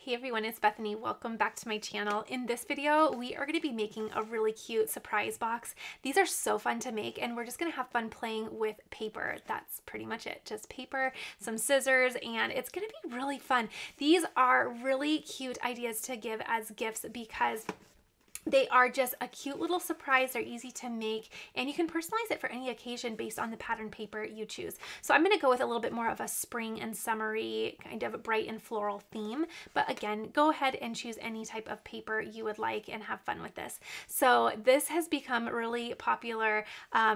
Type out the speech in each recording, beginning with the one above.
Hey everyone, it's Bethany. Welcome back to my channel. In this video, we are going to be making a really cute surprise box. These are so fun to make and we're just going to have fun playing with paper. That's pretty much it. Just paper, some scissors, and it's going to be really fun. These are really cute ideas to give as gifts because they are just a cute little surprise. They're easy to make and you can personalize it for any occasion based on the pattern paper you choose. So I'm going to go with a little bit more of a spring and summery kind of bright and floral theme. But again, go ahead and choose any type of paper you would like and have fun with this. So this has become really popular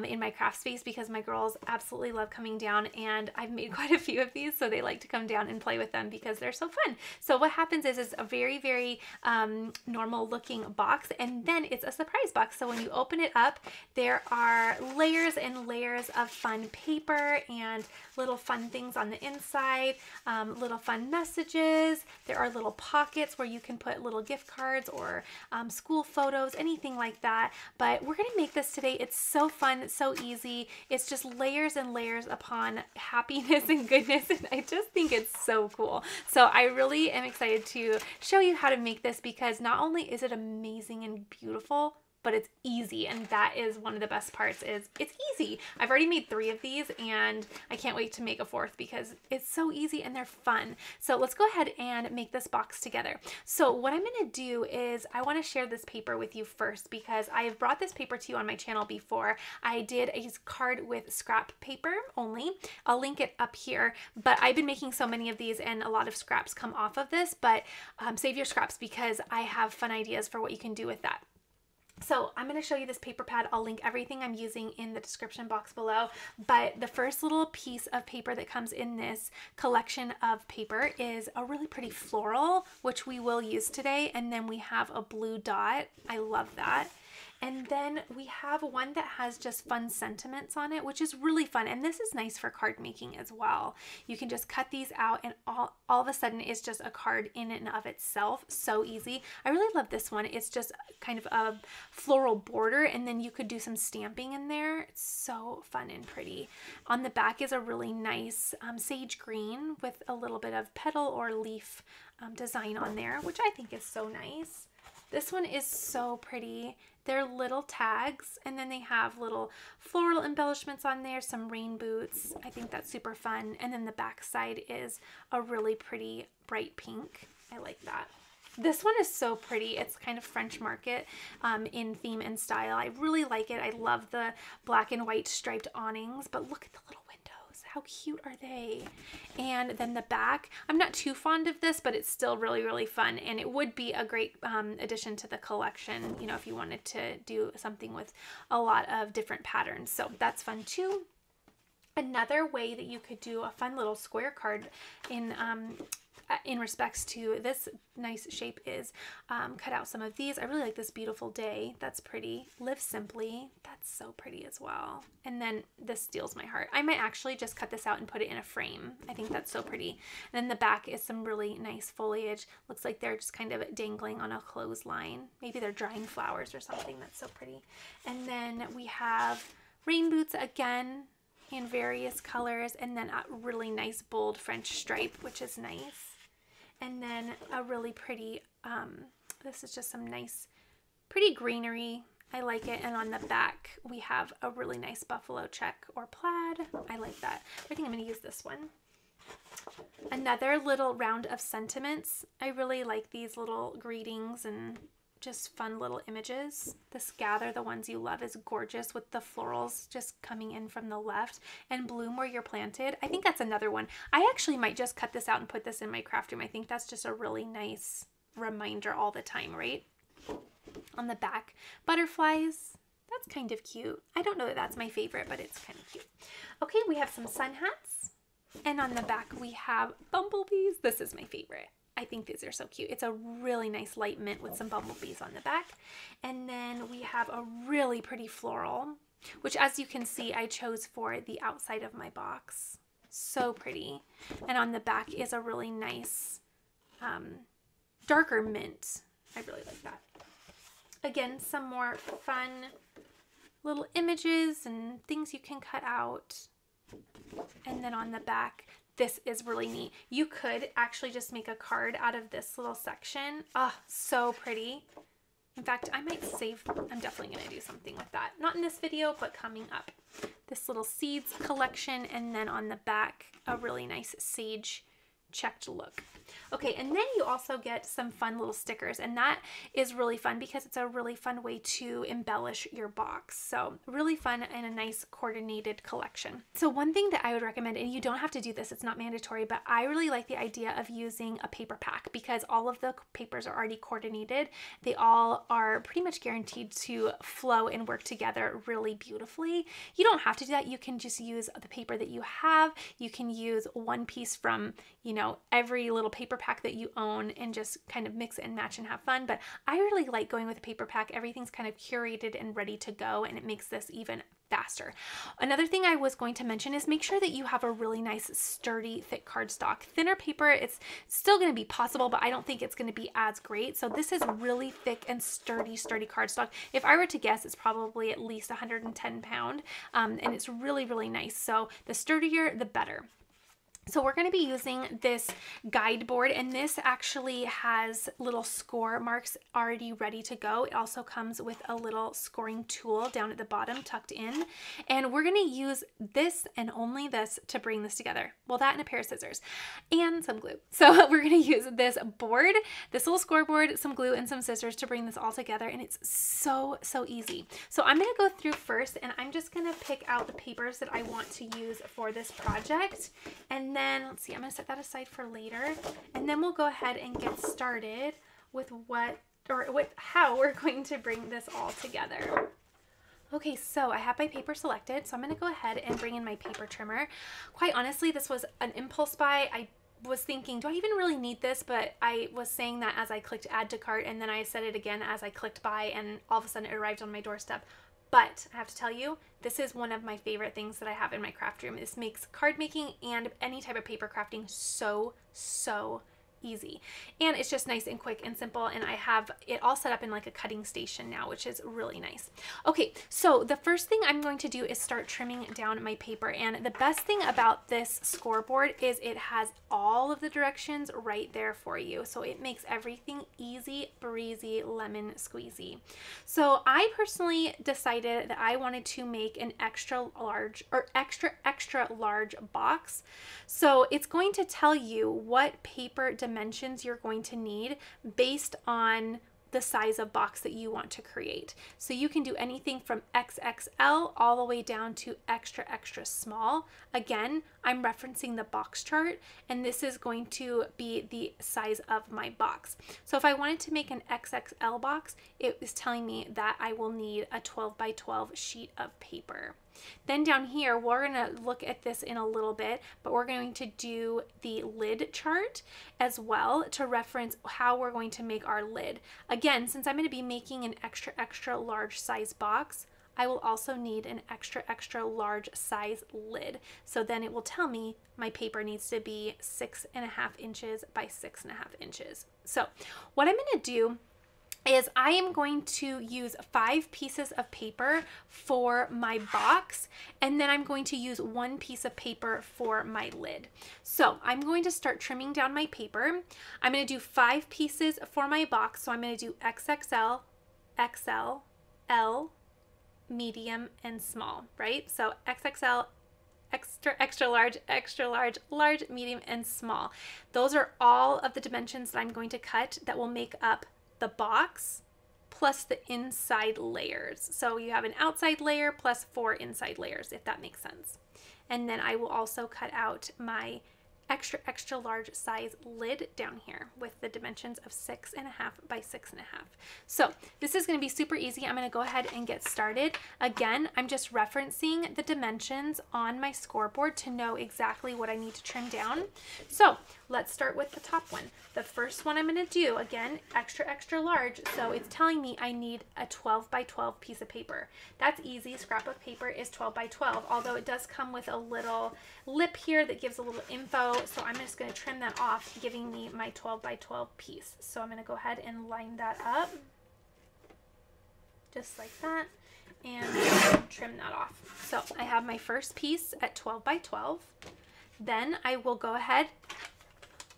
in my craft space because my girls absolutely love coming down, and I've made quite a few of these, so they like to come down and play with them because they're so fun. So what happens is it's a very, very normal looking box, and then it's a surprise box. So when you open it up, there are layers and layers of fun paper and little fun things on the inside, little fun messages. There are little pockets where you can put little gift cards or school photos, anything like that. But we're gonna make this today. It's so fun, so easy. It's just layers and layers upon happiness and goodness, and I just think it's so cool. So I really am excited to show you how to make this because not only is it amazing and beautiful, but it's easy, and that is one of the best parts. Is it's easy. I've already made 3 of these and I can't wait to make a 4th because it's so easy and they're fun. So let's go ahead and make this box together. So what I'm going to do is I want to share this paper with you first because I have brought this paper to you on my channel before. I did a card with scrap paper only. I'll link it up here, but I've been making so many of these and a lot of scraps come off of this, but save your scraps because I have fun ideas for what you can do with that. So I'm going to show you this paper pad. I'll link everything I'm using in the description box below. But the first little piece of paper that comes in this collection of paper is a really pretty floral, which we will use today. And then we have a blue dot. I love that. And then we have one that has just fun sentiments on it, which is really fun. And this is nice for card making as well. You can just cut these out and all of a sudden it's just a card in and of itself. So easy. I really love this one. It's just kind of a floral border and then you could do some stamping in there. It's so fun and pretty. On the back is a really nice sage green with a little bit of petal or leaf design on there, which I think is so nice. This one is so pretty. They're little tags and then they have little floral embellishments on there, some rain boots. I think that's super fun. And then the back side is a really pretty bright pink. I like that. This one is so pretty. It's kind of French market in theme and style. I really like it. I love the black and white striped awnings, but look at the little windows. How cute are they? And then the back, I'm not too fond of this, but it's still really, really fun. And it would be a great addition to the collection, you know, if you wanted to do something with a lot of different patterns. So that's fun too. Another way that you could do a fun little square card in respects to this nice shape is cut out some of these. I really like this beautiful day. That's pretty. Live simply. That's so pretty as well. And then this steals my heart. I might actually just cut this out and put it in a frame. I think that's so pretty. And then the back is some really nice foliage. Looks like they're just kind of dangling on a clothesline. Maybe they're drying flowers or something. That's so pretty. And then we have rain boots again in various colors, and then a really nice bold French stripe, which is nice. And then a really pretty, this is just some nice, pretty greenery. I like it. And on the back, we have a really nice buffalo check or plaid. I like that. I think I'm going to use this one. Another little round of sentiments. I really like these little greetings and just fun little images. This Gather the Ones You Love is gorgeous with the florals just coming in from the left, and Bloom Where You're Planted. I think that's another one. I actually might just cut this out and put this in my craft room. I think that's just a really nice reminder all the time, right? On the back, butterflies. That's kind of cute. I don't know that that's my favorite, but it's kind of cute. Okay, we have some sun hats, and on the back we have bumblebees. This is my favorite. I think these are so cute. It's a really nice light mint with some bumblebees on the back. And then we have a really pretty floral, which as you can see, I chose for the outside of my box. So pretty. And on the back is a really nice darker mint. I really like that. Again, some more fun little images and things you can cut out. And then on the back, this is really neat. You could actually just make a card out of this little section. Oh, so pretty. In fact, I might save, I'm definitely going to do something with that. Not in this video, but coming up. This little seeds collection, and then on the back, a really nice sage checked look. Okay, and then you also get some fun little stickers, and that is really fun because it's a really fun way to embellish your box. So really fun and a nice coordinated collection. So one thing that I would recommend, and you don't have to do this, it's not mandatory, but I really like the idea of using a paper pack because all of the papers are already coordinated. They all are pretty much guaranteed to flow and work together really beautifully. You don't have to do that. You can just use the paper that you have. You can use one piece from, you know, every little paper pack that you own and just kind of mix and match and have fun. But I really like going with a paper pack. Everything's kind of curated and ready to go, and it makes this even faster. Another thing I was going to mention is make sure that you have a really nice sturdy thick cardstock. Thinner paper, it's still going to be possible, but I don't think it's going to be as great. So this is really thick and sturdy cardstock. If I were to guess, it's probably at least 110 pound, and it's really, really nice. So the sturdier, the better. So we're going to be using this guide board, and this actually has little score marks already ready to go. It also comes with a little scoring tool down at the bottom tucked in, and we're going to use this and only this to bring this together. Well, that and a pair of scissors and some glue. So we're going to use this board, this little scoreboard, some glue and some scissors to bring this all together, and it's so easy. So I'm going to go through first, and I'm just going to pick out the papers that I want to use for this project, and then let's see, I'm going to set that aside for later, and then we'll go ahead and get started with how we're going to bring this all together. Okay, so I have my paper selected, so I'm going to go ahead and bring in my paper trimmer. Quite honestly, this was an impulse buy. I was thinking, do I even really need this? But I was saying that as I clicked add to cart, and then I said it again as I clicked buy, and all of a sudden it arrived on my doorstep. But I have to tell you, this is one of my favorite things that I have in my craft room. This makes card making and any type of paper crafting so easy, and it's just nice and quick and simple, and I have it all set up in like a cutting station now, which is really nice. Okay, so the first thing I'm going to do is start trimming down my paper, and the best thing about this scoreboard is it has all of the directions right there for you, so it makes everything easy breezy lemon squeezy. So I personally decided that I wanted to make an extra large box, so it's going to tell you what paper dimensions you're going to need based on the size of box that you want to create. So you can do anything from XXL all the way down to extra small. Again, I'm referencing the box chart, and this is going to be the size of my box. So if I wanted to make an XXL box, it is telling me that I will need a 12 by 12 sheet of paper. Then down here, we're going to look at this in a little bit, but we're going to do the lid chart as well to reference how we're going to make our lid. Again, since I'm going to be making an extra large size box, I will also need an extra large size lid. So then it will tell me my paper needs to be 6.5 inches by 6.5 inches. So what I'm going to do is I am going to use 5 pieces of paper for my box, and then I'm going to use 1 piece of paper for my lid. So I'm going to start trimming down my paper. I'm going to do 5 pieces for my box, so I'm going to do XXL, XL, L, medium, and small, right? So XXL, extra large, large, medium, and small. Those are all of the dimensions that I'm going to cut that will make up the box plus the inside layers. So you have an outside layer plus 4 inside layers, if that makes sense. And then I will also cut out my extra large size lid down here with the dimensions of 6.5 by 6.5. So this is going to be super easy. I'm going to go ahead and get started. Again, I'm just referencing the dimensions on my scoreboard to know exactly what I need to trim down. So let's start with the top one. The first one I'm going to do, again, extra large. So it's telling me I need a 12 by 12 piece of paper. That's easy. Scrapbook paper is 12 by 12, although it does come with a little lip here that gives a little info. So I'm just going to trim that off, giving me my 12 by 12 piece. So I'm going to go ahead and line that up just like that and trim that off. So I have my first piece at 12 by 12. Then I will go ahead,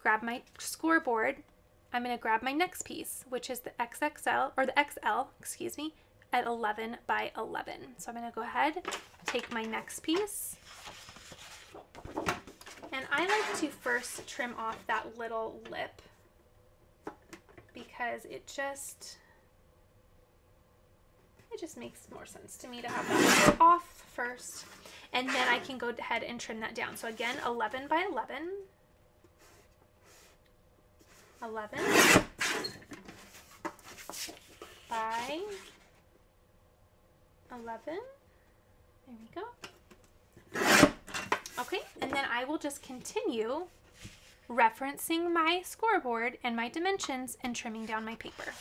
grab my scoreboard. I'm going to grab my next piece, which is the XXL, or the XL, excuse me, at 11 by 11. So I'm going to go ahead, take my next piece, and I like to first trim off that little lip because it just makes more sense to me to have that off first, and then I can go ahead and trim that down. So again, 11 by 11, 11 by 11, there we go. Okay, and then I will just continue referencing my scoreboard and my dimensions and trimming down my paper.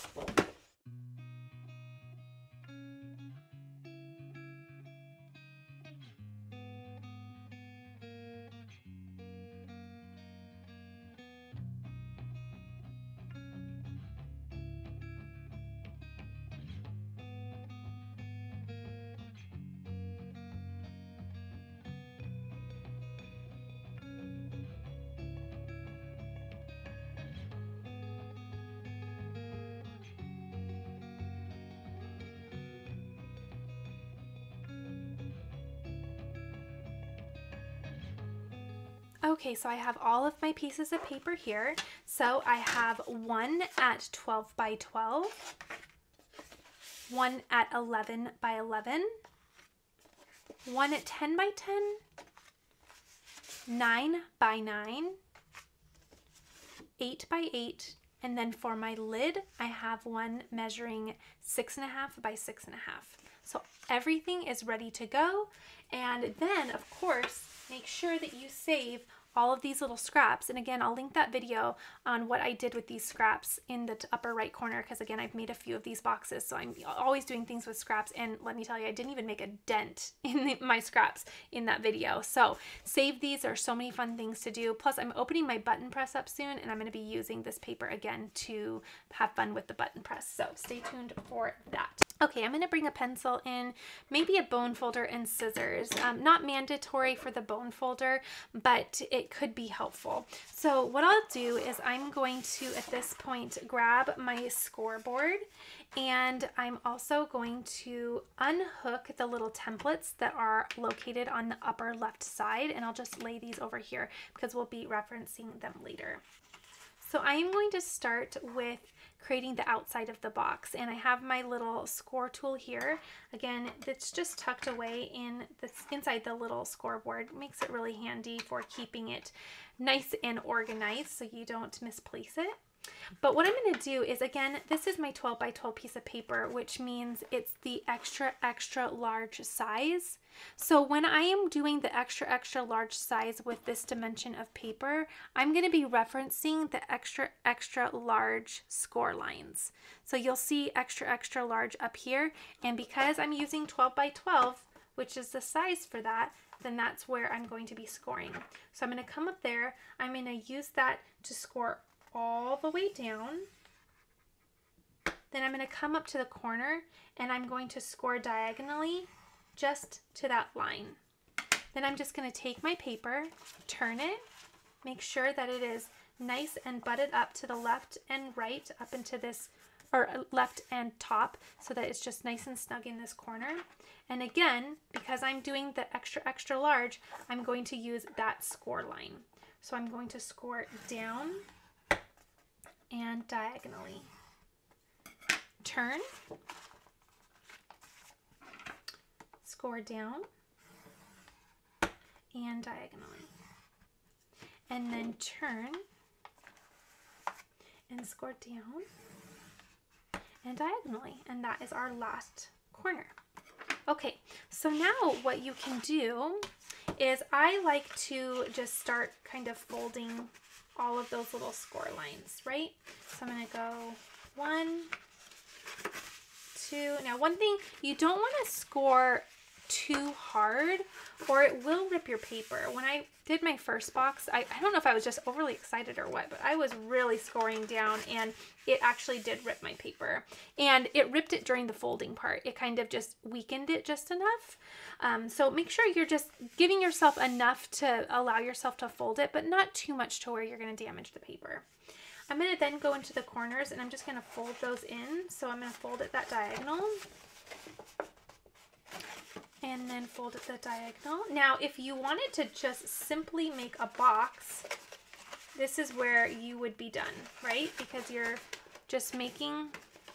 Okay, so I have all of my pieces of paper here. So I have one at 12 by 12, one at 11 by 11, one at 10 by 10, 9 by 9, 8 by 8, and then for my lid, I have one measuring 6.5 by 6.5. So everything is ready to go. And then, of course, make sure that you save all of these little scraps. And again, I'll link that video on what I did with these scraps in the upper right corner, because again, I've made a few of these boxes, so I'm always doing things with scraps. And let me tell you, I didn't even make a dent in my scraps in that video. So save these. There are so many fun things to do. Plus, I'm opening my button press up soon, and I'm going to be using this paper again to have fun with the button press. So stay tuned for that. Okay, I'm going to bring a pencil in, maybe a bone folder and scissors. Not mandatory for the bone folder, but it could be helpful. So what I'll do is I'm going to, at this point, grab my scoreboard, and I'm also going to unhook the little templates that are located on the upper left side, and I'll just lay these over here because we'll be referencing them later. So I am going to start with creating the outside of the box, and I have my little score tool here. Again, it's just tucked away in inside the little scoreboard. Makes it really handy for keeping it nice and organized so you don't misplace it. But what I'm going to do is, again, this is my 12 by 12 piece of paper, which means it's the extra, extra large size. So when I am doing the extra, extra large size with this dimension of paper, I'm going to be referencing the extra, extra large score lines. So you'll see extra, extra large up here. And because I'm using 12 by 12, which is the size for that, then that's where I'm going to be scoring. So I'm going to come up there. I'm going to use that to score all the way down. Then I'm going to come up to the corner, and I'm going to score diagonally just to that line. Then I'm just going to take my paper, turn it, make sure that it is nice and butted up to the left and right, up into this, or left and top, so that it's just nice and snug in this corner. And again, because I'm doing the extra, extra large, I'm going to use that score line. So I'm going to score down and diagonally. Turn, score down, and diagonally. And then turn and score down and diagonally. And that is our last corner. Okay, so now what you can do is, I like to just start kind of folding all of those little score lines, right? So I'm going to go 1, 2. Now, one thing, you don't want to score too hard or it will rip your paper. When I did my first box, I don't know if I was just overly excited or what, but I was really scoring down and it actually did rip my paper. And it ripped it during the folding part. It kind of just weakened it just enough. So make sure you're just giving yourself enough to allow yourself to fold it, but not too much to where you're going to damage the paper. I'm going to then go into the corners and I'm just going to fold those in. So I'm going to fold it that diagonal. And then fold it the diagonal. Now, if you wanted to just simply make a box, this is where you would be done, right? Because you're just making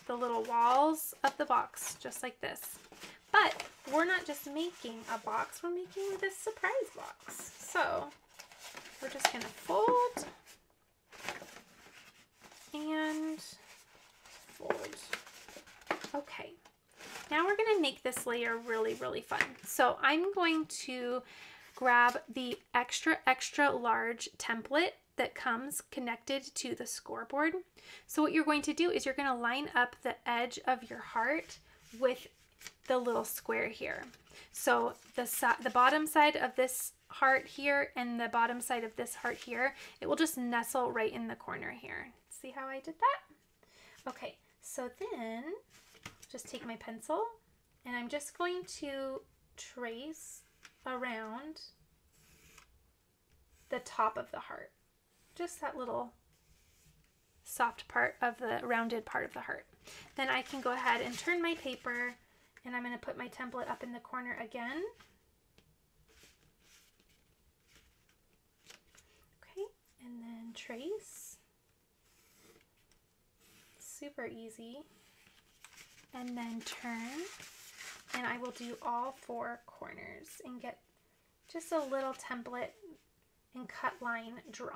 the little walls of the box, just like this. But we're not just making a box, we're making this surprise box. So we're just gonna fold and fold. Okay. Now we're going to make this layer really, really fun. So I'm going to grab the extra, extra large template that comes connected to the scoreboard. So what you're going to do is you're going to line up the edge of your heart with the little square here. So the bottom side of this heart here and the bottom side of this heart here, it will just nestle right in the corner here. See how I did that? Okay, so then just take my pencil and I'm just going to trace around the top of the heart. Just that little soft part of the rounded part of the heart. Then I can go ahead and turn my paper and I'm going to put my template up in the corner again. Okay, and then trace. Super easy. And then turn, and I will do all 4 corners and get just a little template and cut line drawn.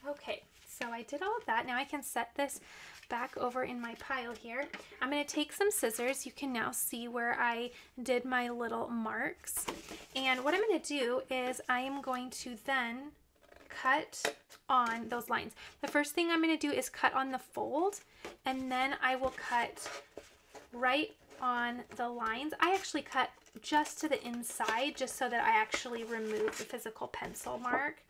Okay, so I did all of that. Now I can set this back over in my pile here. I'm going to take some scissors. You can now see where I did my little marks. And what I'm going to do is I am going to then cut on those lines. The first thing I'm going to do is cut on the fold, and then I will cut right on the lines. I actually cut just to the inside just so that I actually remove the physical pencil mark.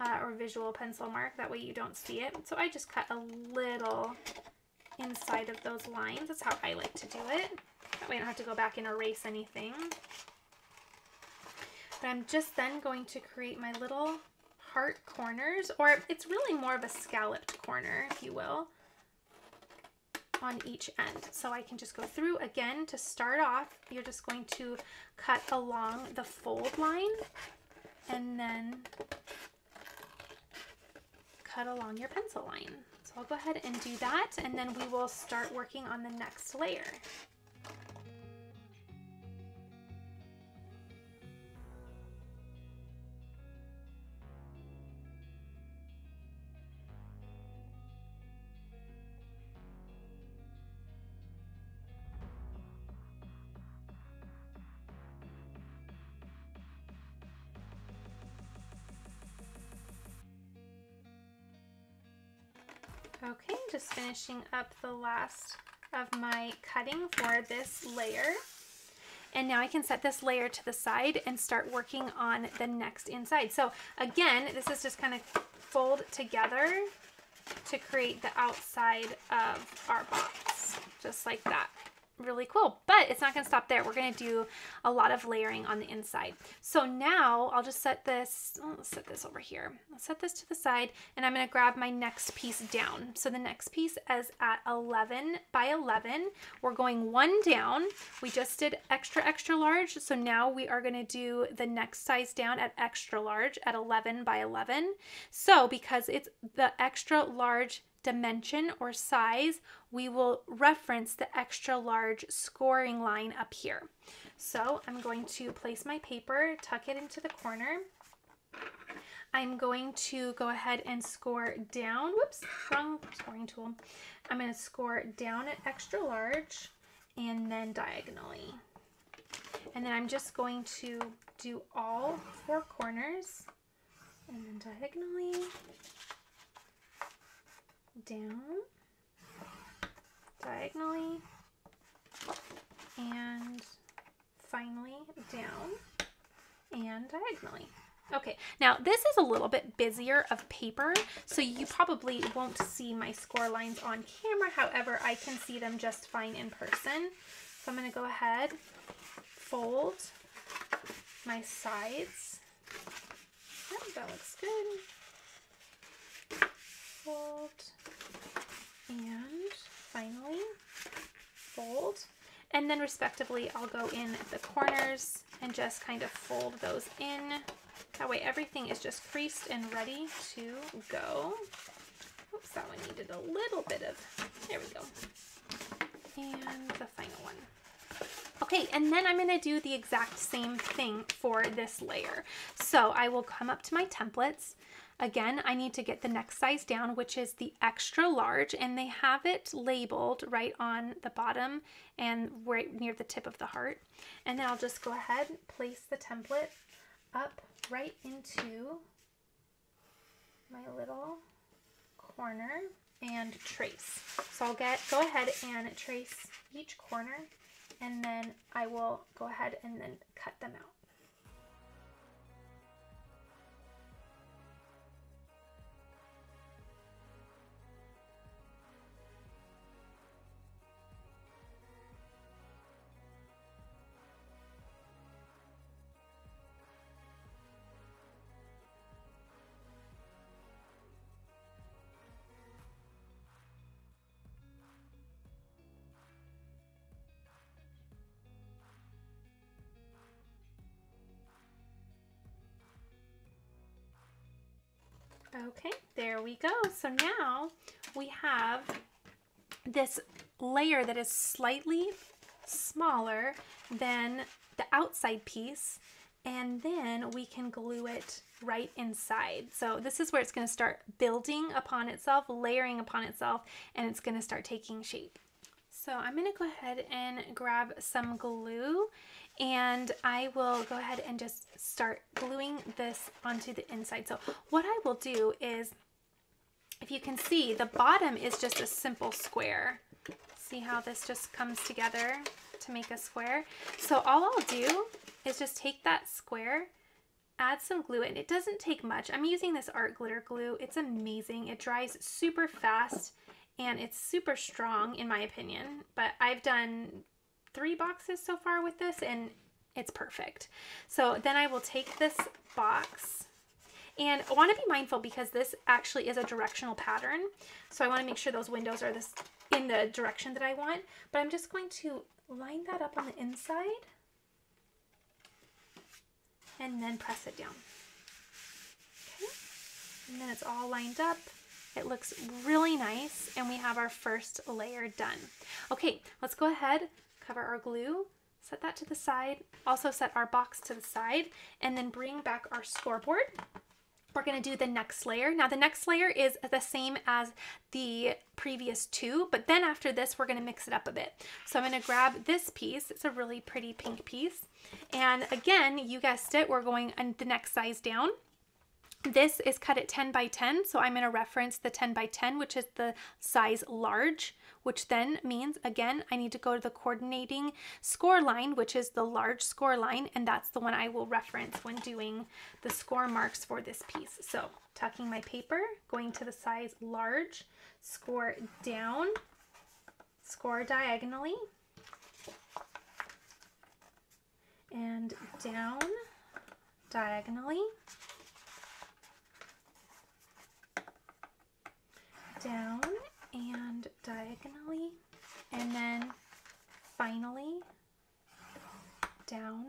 Or visual pencil mark, that way you don't see it. So I just cut a little inside of those lines. That's how I like to do it. That way I don't have to go back and erase anything. But I'm just then going to create my little heart corners, or it's really more of a scalloped corner, if you will, on each end. So I can just go through again. To start off, you're just going to cut along the fold line and then cut along your pencil line. So I'll go ahead and do that, and then we will start working on the next layer. Okay, just finishing up the last of my cutting for this layer. And now I can set this layer to the side and start working on the next inside. So again, this is just kind of fold together to create the outside of our box, just like that. Really cool, but it's not going to stop there. We're going to do a lot of layering on the inside. So now I'll just set this, let's set this over here. I'll set this to the side, and I'm going to grab my next piece down. So the next piece is at 11 by 11. We're going 1 down. We just did extra, extra large. So now we are going to do the next size down at extra large at 11 by 11. So because it's the extra large dimension or size, we will reference the extra large scoring line up here. So I'm going to place my paper, tuck it into the corner. I'm going to go ahead and score down, whoops, wrong scoring tool. I'm going to score down at extra large and then diagonally. And then I'm just going to do all 4 corners, and then diagonally down, diagonally, and finally down and diagonally. Okay, now this is a little bit busier of paper, so you probably won't see my score lines on camera. However, I can see them just fine in person. So I'm going to go ahead, fold my sides. Yep, that looks good. Fold, and finally fold. And then respectively, I'll go in the corners and just kind of fold those in. That way everything is just creased and ready to go. Oops, that one needed a little bit of, there we go. And the final one. Okay, and then I'm going to do the exact same thing for this layer. So I will come up to my templates. Again, I need to get the next size down, which is the extra large, and they have it labeled right on the bottom and right near the tip of the heart. And then I'll just go ahead, place the template up right into my little corner and trace. So I'll go ahead and trace each corner, and then I will go ahead and then cut them out. Okay, there we go. So now we have this layer that is slightly smaller than the outside piece, and then we can glue it right inside. So this is where it's going to start building upon itself, layering upon itself, and it's going to start taking shape. So I'm going to go ahead and grab some glue, and I will go ahead and just start gluing this onto the inside. So what I will do is, if you can see, the bottom is just a simple square. See how this just comes together to make a square? So all I'll do is just take that square, add some glue, and it doesn't take much. I'm using this art glitter glue. It's amazing. It dries super fast, and it's super strong in my opinion, but I've done 3 boxes so far with this, and it's perfect. So then I will take this box, and I want to be mindful because this actually is a directional pattern. So I want to make sure those windows are in the direction that I want, but I'm just going to line that up on the inside and then press it down. Okay. And then it's all lined up. It looks really nice, and we have our first layer done. Okay, let's go ahead, cover our glue, set that to the side, also set our box to the side, and then bring back our scoreboard. We're going to do the next layer. Now the next layer is the same as the previous 2, but then after this we're going to mix it up a bit. So I'm going to grab this piece. It's a really pretty pink piece. And again, you guessed it, we're going the next size down. This is cut at 10 by 10, so I'm going to reference the 10 by 10, which is the size large, which then means, again, I need to go to the coordinating score line, which is the large score line, and that's the one I will reference when doing the score marks for this piece. So tucking my paper, going to the size large, score down, score diagonally, and down diagonally, down and diagonally, and then finally down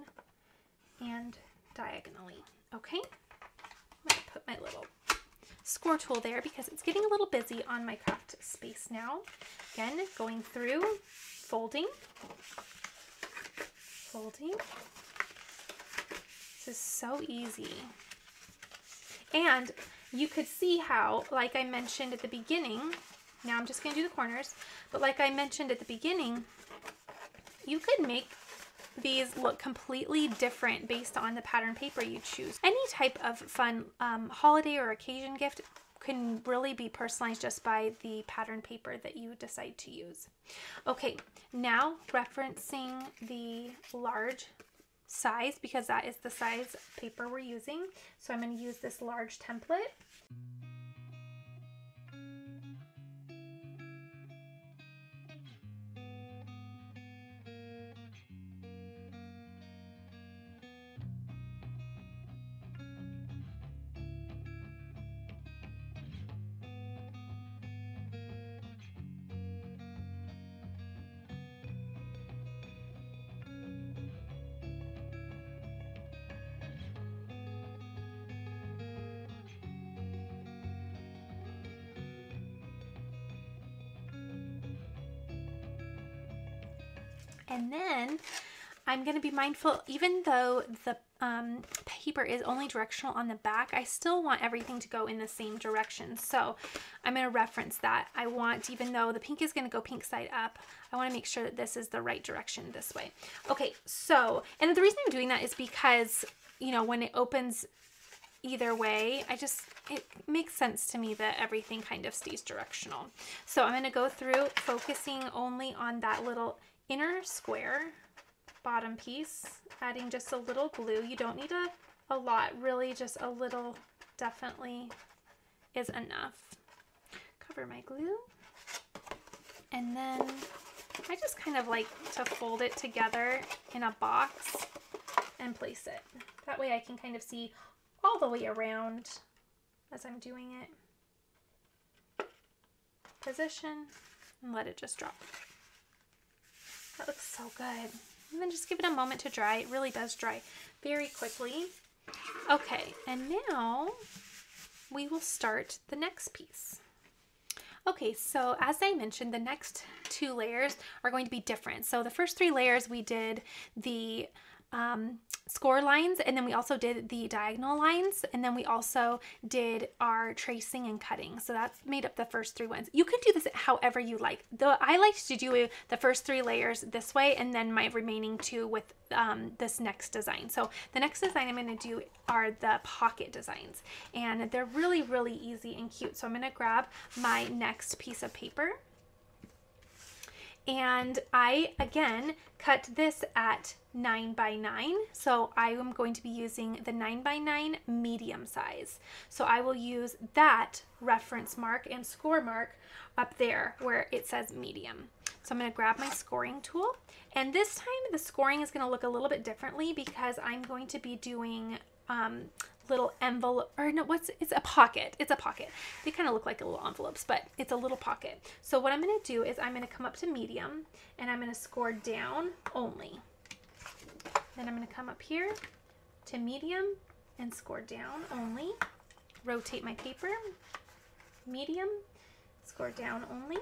and diagonally. Okay, I'm going to put my little score tool there because it's getting a little busy on my craft space now. Again, going through, folding, folding. This is so easy. And you could see how, like I mentioned at the beginning, now I'm just going to do the corners, but like I mentioned at the beginning, you could make these look completely different based on the pattern paper you choose. Any type of fun holiday or occasion gift can really be personalized just by the pattern paper that you decide to use. Okay, now referencing the large size, because that is the size paper we're using. So I'm going to use this large template. And then I'm going to be mindful, even though the paper is only directional on the back, I still want everything to go in the same direction. So I'm going to reference that. I want, even though the pink is going to go pink side up, I want to make sure that this is the right direction this way. Okay, so, and the reason I'm doing that is because, you know, when it opens either way, it makes sense to me that everything kind of stays directional. So I'm going to go through focusing only on that little inner square bottom piece, adding just a little glue. You don't need a lot, really just a little definitely is enough. Cover my glue. And then I just kind of like to fold it together in a box and place it. That way I can kind of see all the way around as I'm doing it. Position and let it just drop. That looks so good. And then just give it a moment to dry. It really does dry very quickly. Okay, and now we will start the next piece. Okay, so as I mentioned, the next 2 layers are going to be different. So the first 3 layers we did the score lines, and then we also did the diagonal lines, and then we also did our tracing and cutting. So that's made up the first 3 ones. You can do this however you like. Though I like to do the first 3 layers this way, and then my remaining 2 with this next design. So the next design I'm going to do are the pocket designs, and they're really, really easy and cute. So I'm going to grab my next piece of paper. And I, again, cut this at 9 by 9. So I am going to be using the 9 by 9 medium size. So I will use that reference mark and score mark up there where it says medium. So I'm going to grab my scoring tool. And this time the scoring is going to look a little bit differently because I'm going to be doing little envelope, or no, it's a pocket. It's a pocket. They kind of look like little envelopes, but it's a little pocket. So what I'm going to do is I'm going to come up to medium and I'm going to score down only. Then I'm going to come up here to medium and score down only. Rotate my paper, medium, score down only,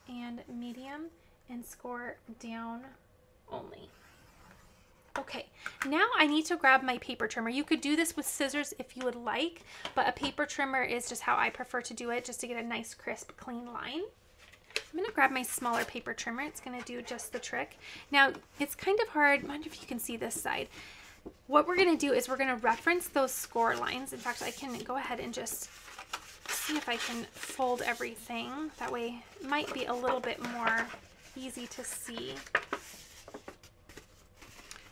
and medium and score down only. Okay, now I need to grab my paper trimmer. You could do this with scissors if you would like, but a paper trimmer is just how I prefer to do it, just to get a nice, crisp, clean line. I'm going to grab my smaller paper trimmer. It's going to do just the trick. Now, it's kind of hard. I wonder if you can see this side. What we're going to do is we're going to reference those score lines. In fact, I can go ahead and just see if I can fold everything. That way it might be a little bit more easy to see.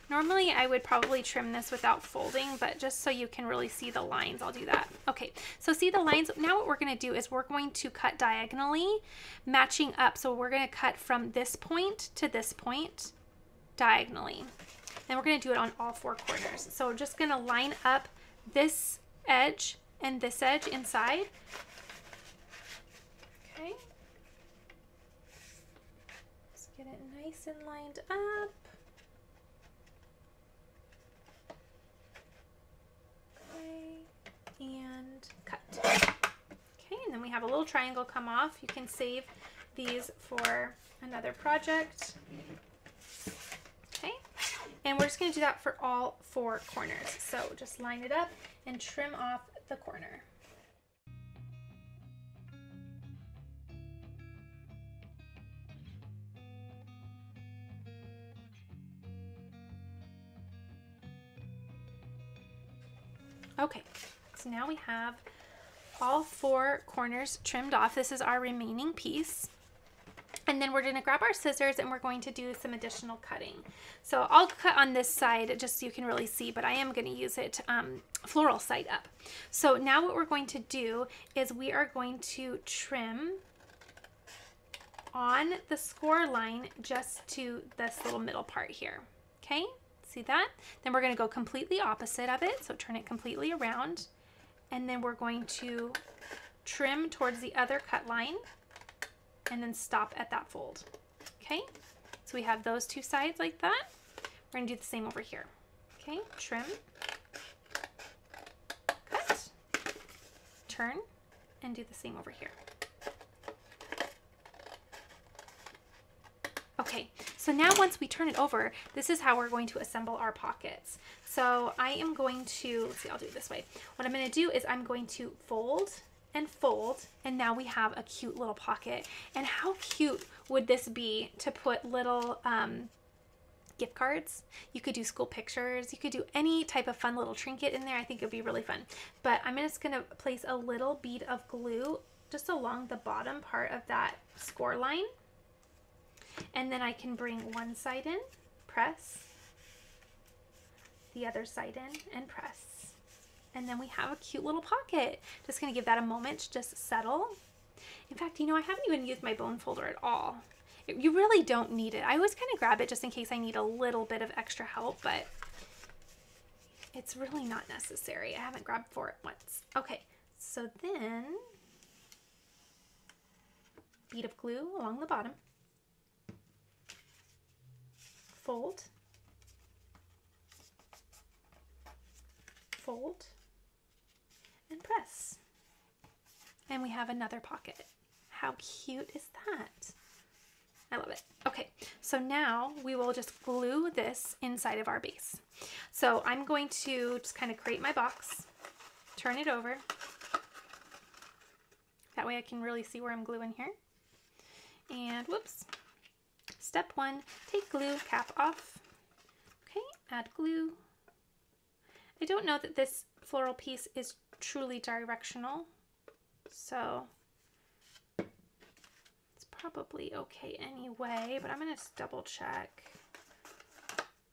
Normally I would probably trim this without folding, but just so you can really see the lines, I'll do that. Okay, so see the lines? Now what we're going to do is we're going to cut diagonally, matching up. So we're going to cut from this point to this point diagonally. And we're going to do it on all 4 corners. So we're just going to line up this edge and this edge inside. Okay. Let's get it nice and lined up. And cut. Okay, and then we have a little triangle come off. You can save these for another project. Okay, and we're just going to do that for all 4 corners. So just line it up and trim off the corner. Okay, so now we have all 4 corners trimmed off. This is our remaining piece. And then we're going to grab our scissors and we're going to do some additional cutting. So I'll cut on this side just so you can really see, but I am going to use it floral side up. So now what we're going to do is we are going to trim on the score line just to this little middle part here. Okay, see that? Then we're going to go completely opposite of it. So turn it completely around. And then we're going to trim towards the other cut line and then stop at that fold. Okay, so we have those 2 sides like that. We're gonna do the same over here. Okay, trim, cut, turn, and do the same over here. Okay, so now once we turn it over, this is how we're going to assemble our pockets. So I am going to, let's see, I'll do it this way. What I'm gonna do is I'm going to fold and fold, and now we have a cute little pocket. And how cute would this be to put little gift cards? You could do school pictures, you could do any type of fun little trinket in there. I think it would be really fun. But I'm just gonna place a little bead of glue just along the bottom part of that score line. And then I can bring one side in, press, the other side in, and press. And then we have a cute little pocket. Just gonna give that a moment to just settle. In fact, you know, I haven't even used my bone folder at all. You really don't need it. I always kind of grab it just in case I need a little bit of extra help, but it's really not necessary. I haven't grabbed for it once. Okay, so then bead of glue along the bottom, fold, fold, and press. And we have another pocket. How cute is that? I love it. Okay, so now we will just glue this inside of our base. So I'm going to just kind of create my box, turn it over. That way I can really see where I'm gluing here. And whoops. Step 1, take glue, cap off. Okay, add glue. I don't know that this floral piece is truly directional, so it's probably okay anyway, but I'm gonna just double check.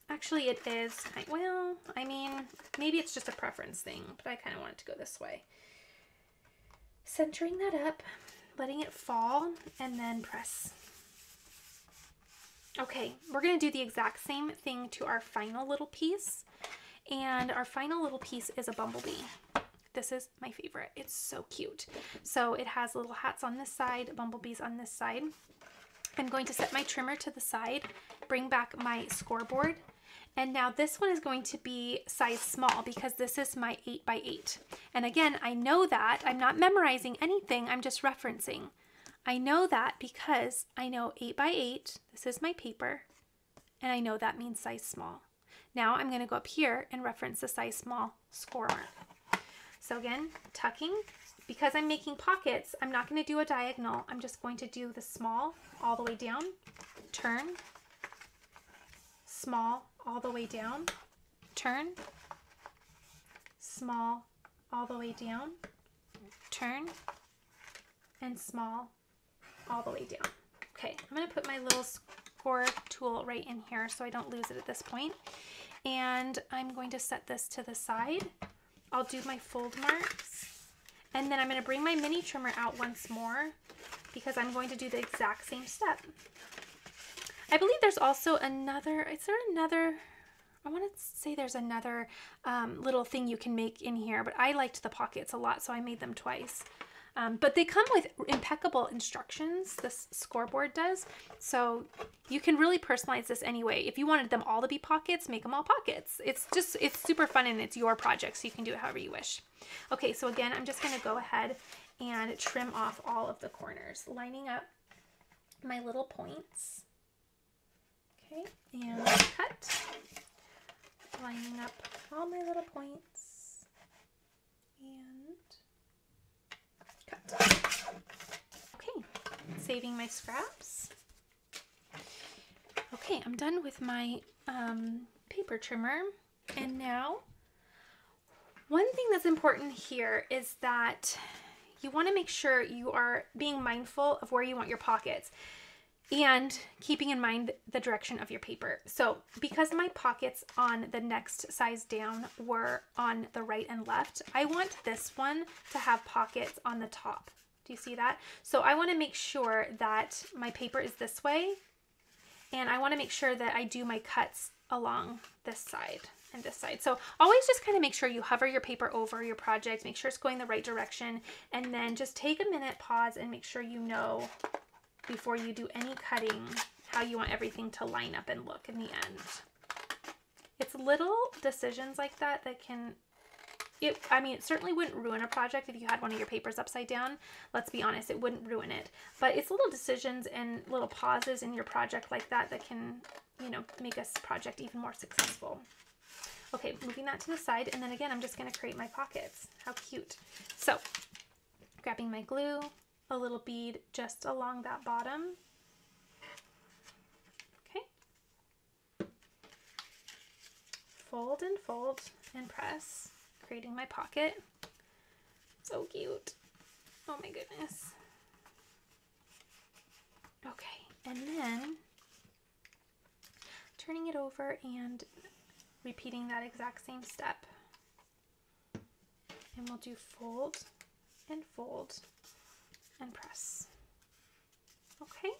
Actually, it is, well, I mean, maybe it's just a preference thing, but I kind of want it to go this way. Centering that up, letting it fall, and then press. Okay, we're gonna do the exact same thing to our final little piece. And our final little piece is a bumblebee. This is my favorite. It's so cute. So it has little hats on this side, bumblebees on this side. I'm going to set my trimmer to the side, bring back my scoreboard. And now this one is going to be size small because this is my 8x8. And again, I know that. I'm not memorizing anything. I'm just referencing. I know that because I know 8x8, this is my paper, and I know that means size small. Now I'm going to go up here and reference the size small score mark. So again, tucking. Because I'm making pockets, I'm not going to do a diagonal. I'm just going to do the small all the way down, turn, small all the way down, turn, small all the way down, turn, and small all the way down. Okay, I'm going to put my little score tool right in here so I don't lose it at this point. And I'm going to set this to the side. I'll do my fold marks. And then I'm going to bring my mini trimmer out once more because I'm going to do the exact same step. I believe there's also another, is there another, I want to say there's another little thing you can make in here, but I liked the pockets a lot, so I made them twice. But they come with impeccable instructions, this scoreboard does, so you can really personalize this anyway. If you wanted them all to be pockets, make them all pockets. It's super fun and it's your project, so you can do it however you wish. Okay, so again, I'm just gonna go ahead and trim off all of the corners, lining up my little points. Okay, and cut, lining up all my little points, and cut. Okay, saving my scraps. Okay, I'm done with my paper trimmer, and now One thing that's important here is that you want to make sure you are being mindful of where you want your pockets and keeping in mind the direction of your paper. So because my pockets on the next size down were on the right and left, I want this one to have pockets on the top. Do you see that? So I want to make sure that my paper is this way, and I want to make sure that I do my cuts along this side and this side. So always just kind of make sure you hover your paper over your project, make sure it's going the right direction, and then just take a minute, pause, and make sure you know before you do any cutting how you want everything to line up and look in the end. It's little decisions like that that can, I mean, it certainly wouldn't ruin a project if you had one of your papers upside down. Let's be honest, it wouldn't ruin it. But it's little decisions and little pauses in your project like that that can, you know, make a project even more successful. Okay, moving that to the side, and then again, I'm just going to create my pockets. How cute. So, grabbing my glue, a little bead just along that bottom. Okay. Fold and press, creating my pocket. So cute. Oh my goodness. Okay, and then turning it over and repeating that exact same step. And we'll do fold and press. Okay,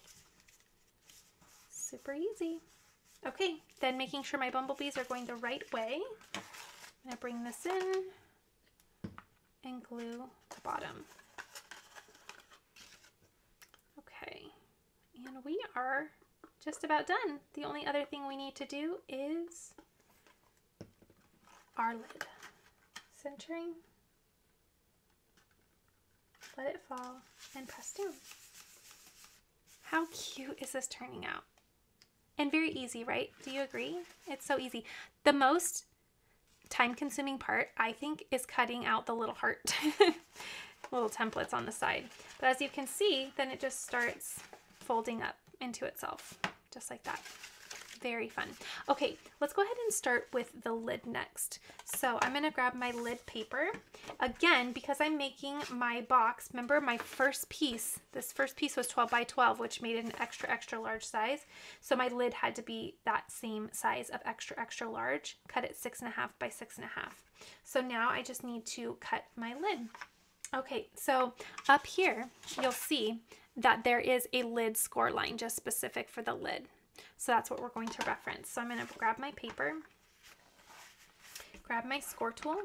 super easy. Okay, then making sure my bumblebees are going the right way, I'm gonna bring this in and glue the bottom. Okay, and we are just about done. The only other thing we need to do is our lid. Centering, let it fall, and press down. How cute is this turning out? And very easy, right? Do you agree? It's so easy. The most time-consuming part, I think, is cutting out the little heart little templates on the side. But as you can see, then it just starts folding up into itself, just like that. Very fun. Okay, let's go ahead and start with the lid next. So I'm gonna grab my lid paper. Again, because I'm making my box, remember my first piece, this first piece was 12 by 12, which made it an extra, extra large size. So my lid had to be that same size of extra, extra large, cut it 6.5 by 6.5. So now I just need to cut my lid. Okay, so up here, you'll see that there is a lid score line just specific for the lid. So that's what we're going to reference. So I'm going to grab my paper, grab my score tool,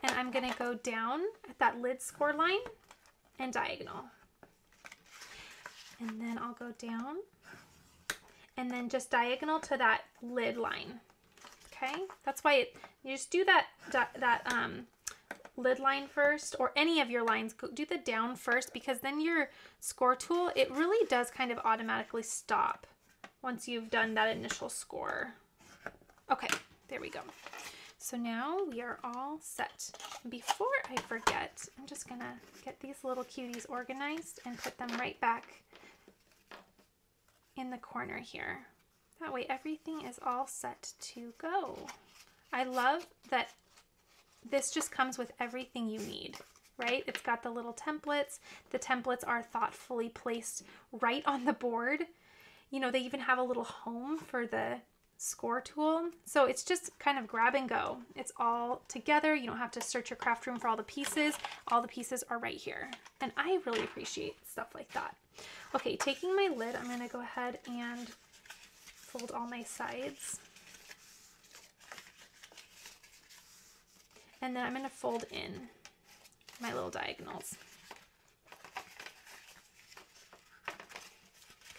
and I'm going to go down at that lid score line and diagonal. And then I'll go down and then just diagonal to that lid line. Okay, that's why you just do that lid line first, or any of your lines. Do the down first, because then your score tool, it really does kind of automatically stop once you've done that initial score. Okay, there we go. So now we are all set. Before I forget, I'm just gonna get these little cuties organized and put them right back in the corner here. That way everything is all set to go. I love that this just comes with everything you need, right? It's got the little templates. The templates are thoughtfully placed right on the board. You know, they even have a little home for the score tool. So it's just kind of grab and go. It's all together. You don't have to search your craft room for all the pieces. All the pieces are right here. And I really appreciate stuff like that. Okay, taking my lid, I'm going to go ahead and fold all my sides. And then I'm going to fold in my little diagonals.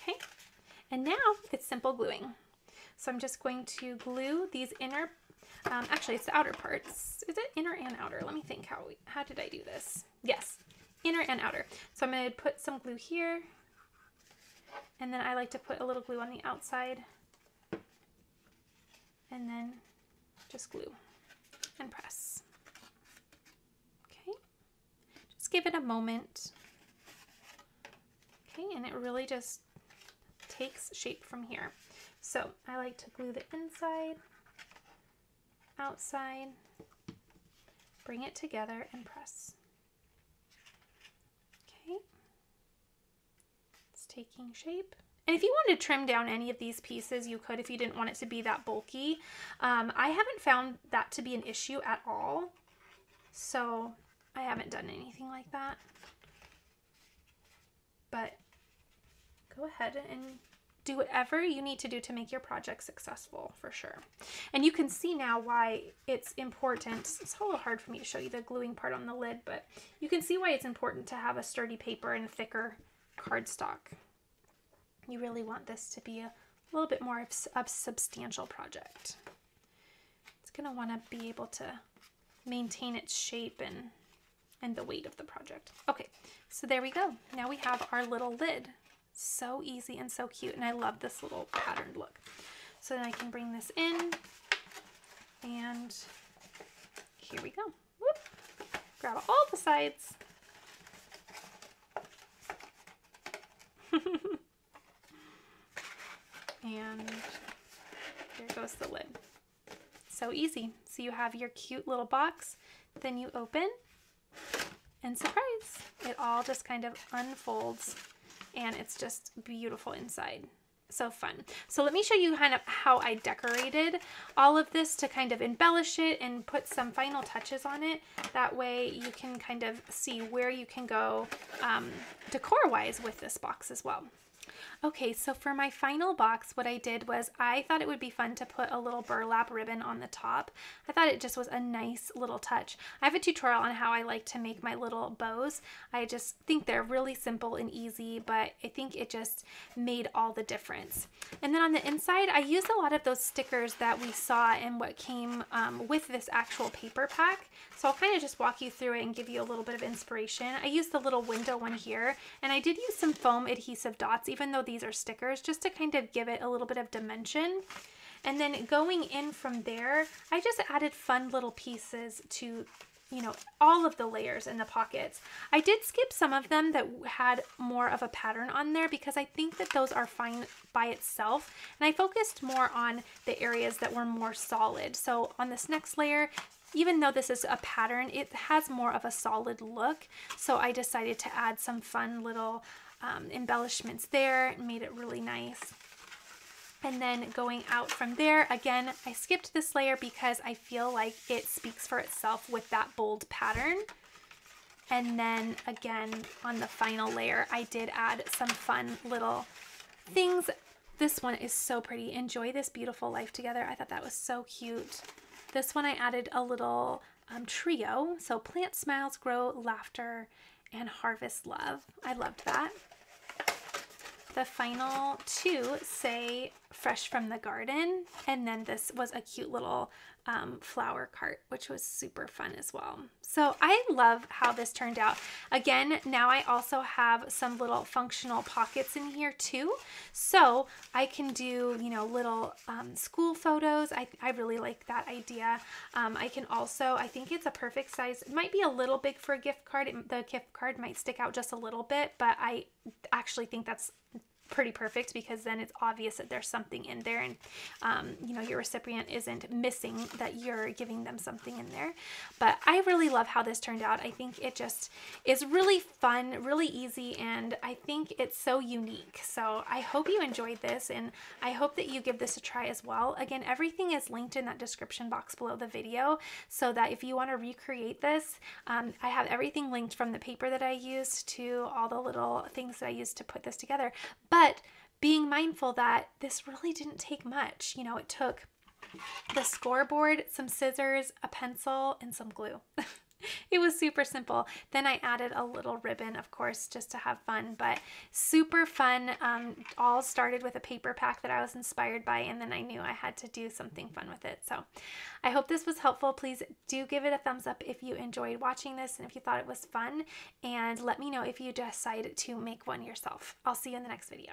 Okay, and now it's simple gluing. So I'm just going to glue these inner, actually it's the outer parts. Is it inner and outer? Let me think, how did I do this? Yes, inner and outer. So I'm going to put some glue here, and then I like to put a little glue on the outside, and then just glue and press. Okay, just give it a moment. Okay, and it really just takes shape from here. So I like to glue the inside, outside, bring it together and press. Okay, it's taking shape. And if you wanted to trim down any of these pieces, you could if you didn't want it to be that bulky. I haven't found that to be an issue at all, so I haven't done anything like that. But go ahead and do whatever you need to do to make your project successful, for sure. And you can see now why it's important. It's a little hard for me to show you the gluing part on the lid, but you can see why it's important to have a sturdy paper and thicker cardstock. You really want this to be a little bit more of a substantial project. It's going to want to be able to maintain its shape and the weight of the project. Okay, so there we go. Now we have our little lid. So easy and so cute, and I love this little patterned look. So then I can bring this in, and here we go. Whoop. Grab all the sides. And there goes the lid. So easy. So you have your cute little box, then you open, and surprise, it all just kind of unfolds, and it's just beautiful inside. So fun. So let me show you kind of how I decorated all of this to kind of embellish it and put some final touches on it. That way you can kind of see where you can go decor-wise with this box as well. Okay, so for my final box, what I did was I thought it would be fun to put a little burlap ribbon on the top. I thought it just was a nice little touch. I have a tutorial on how I like to make my little bows. I just think they're really simple and easy, but I think it just made all the difference. And then on the inside, I used a lot of those stickers that we saw in what came with this actual paper pack. So I'll kind of just walk you through it and give you a little bit of inspiration. I used the little window one here, and I did use some foam adhesive dots, even though these are stickers, just to kind of give it a little bit of dimension. And then going in from there, I just added fun little pieces to, you know, all of the layers in the pockets. I did skip some of them that had more of a pattern on there because I think that those are fine by itself. And I focused more on the areas that were more solid. So on this next layer, even though this is a pattern, it has more of a solid look. So I decided to add some fun little embellishments there and made it really nice. And then going out from there, again, I skipped this layer because I feel like it speaks for itself with that bold pattern. And then again, on the final layer, I did add some fun little things. This one is so pretty. Enjoy this beautiful life together. I thought that was so cute. This one I added a little trio. So plant smiles, grow laughter, and harvest love. I loved that. The final two say fresh from the garden, and then this was a cute little flower cart, which was super fun as well. So I love how this turned out. Again, now I also have some little functional pockets in here too, so I can do, you know, little school photos. I really like that idea. I can also, I think it's a perfect size. It might be a little big for a gift card. The gift card might stick out just a little bit, but I actually think that's pretty perfect because then it's obvious that there's something in there, and you know, your recipient isn't missing that you're giving them something in there. But I really love how this turned out. I think it just is really fun, really easy, and I think it's so unique. So I hope you enjoyed this, and I hope that you give this a try as well. Again, everything is linked in that description box below the video, so that if you want to recreate this, I have everything linked, from the paper that I used to all the little things that I used to put this together. But being mindful that this really didn't take much. You know, it took the scoreboard, some scissors, a pencil, and some glue. It was super simple. Then I added a little ribbon, of course, just to have fun, but super fun. All started with a paper pack that I was inspired by, and then I knew I had to do something fun with it. So I hope this was helpful. Please do give it a thumbs up if you enjoyed watching this and if you thought it was fun, and let me know if you decide to make one yourself. I'll see you in the next video.